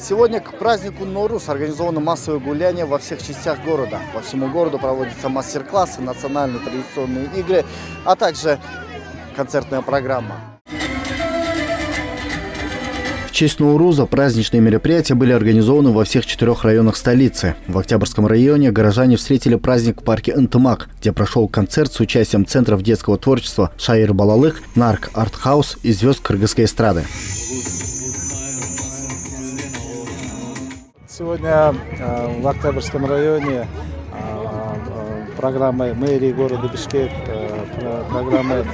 Сегодня к празднику Норуз организовано массовое гуляние во всех частях города. По всему городу проводятся мастер-классы, национальные традиционные игры, а также концертная программа. В честь Ноуруза праздничные мероприятия были организованы во всех 4 районах столицы. В Октябрьском районе горожане встретили праздник в парке Ынтымак, где прошел концерт с участием центров детского творчества Шайыр Балалык, Нарк Артхаус и звезд кыргызской эстрады. Сегодня в Октябрьском районе программой мэрии города Бишкек, программой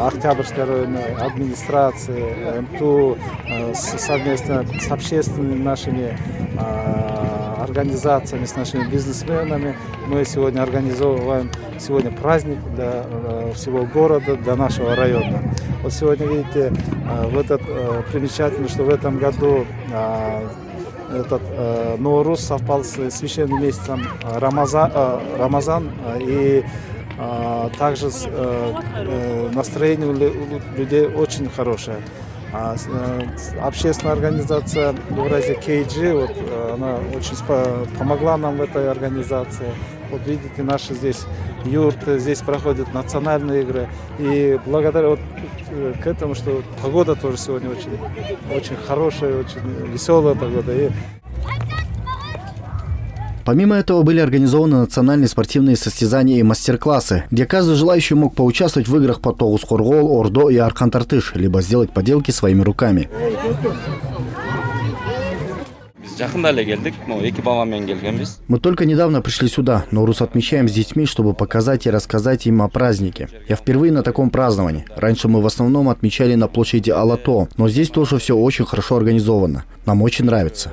Октябрьской районной администрации, МТУ совместно с общественными нашими организациями, с нашими бизнесменами мы сегодня организовываем праздник для всего города, для нашего района. Вот сегодня, видите, примечательно, что в этом году этот Норуз совпал с священным месяцем Рамазан, и также настроение у людей очень хорошее. Общественная организация Евразия KG, она очень помогла нам в этой организации. Вот видите, наши здесь юрты, здесь проходят национальные игры. И благодаря к этому, что погода тоже сегодня очень хорошая, очень веселая погода. Помимо этого были организованы национальные спортивные состязания и мастер-классы, где каждый желающий мог поучаствовать в играх по Тогуз-Хоргол, Ордо и Архан-Тартыш, либо сделать поделки своими руками. Мы только недавно пришли сюда, Норуз отмечаем с детьми, чтобы показать и рассказать им о празднике. Я впервые на таком праздновании. Раньше мы в основном отмечали на площади Алато, но здесь тоже все очень хорошо организовано. Нам очень нравится.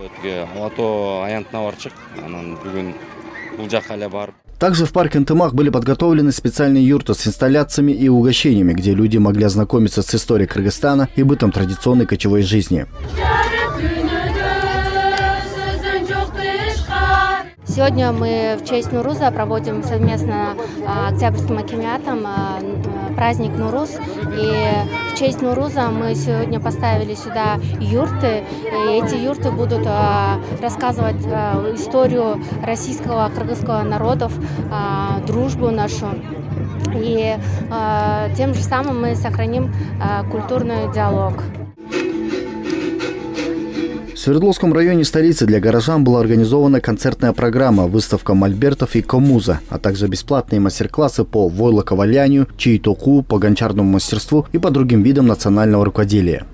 Также в парке Ынтымак были подготовлены специальные юрты с инсталляциями и угощениями, где люди могли ознакомиться с историей Кыргызстана и бытом традиционной кочевой жизни. Сегодня мы в честь Нуруза проводим совместно Октябрьским акимиатом праздник Норуз. И в честь Нуруза мы сегодня поставили сюда юрты. И эти юрты будут рассказывать историю российского, кыргызского народов, дружбу нашу. И тем же самым мы сохраним культурный диалог. В Свердловском районе столицы для горожан была организована концертная программа, выставка мольбертов и комуза, а также бесплатные мастер-классы по войлоковалянию, чийтоку, по гончарному мастерству и по другим видам национального рукоделия.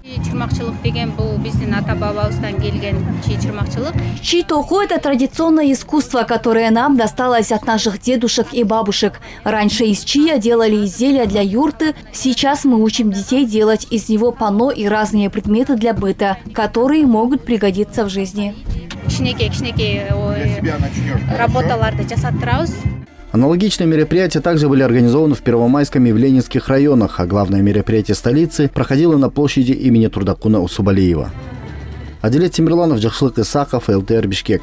Чийтоку – это традиционное искусство, которое нам досталось от наших дедушек и бабушек. Раньше из чия делали изделия для юрты, сейчас мы учим детей делать из него панно и разные предметы для быта, которые могут пригодиться в жизни. Аналогичные мероприятия также были организованы в Первомайском и в Ленинских районах, а главное мероприятие столицы проходило на площади имени Трудакуна Усубалиева. Адилет Тимирланов, Джахшлык Исаков, ЛТР Бишкек.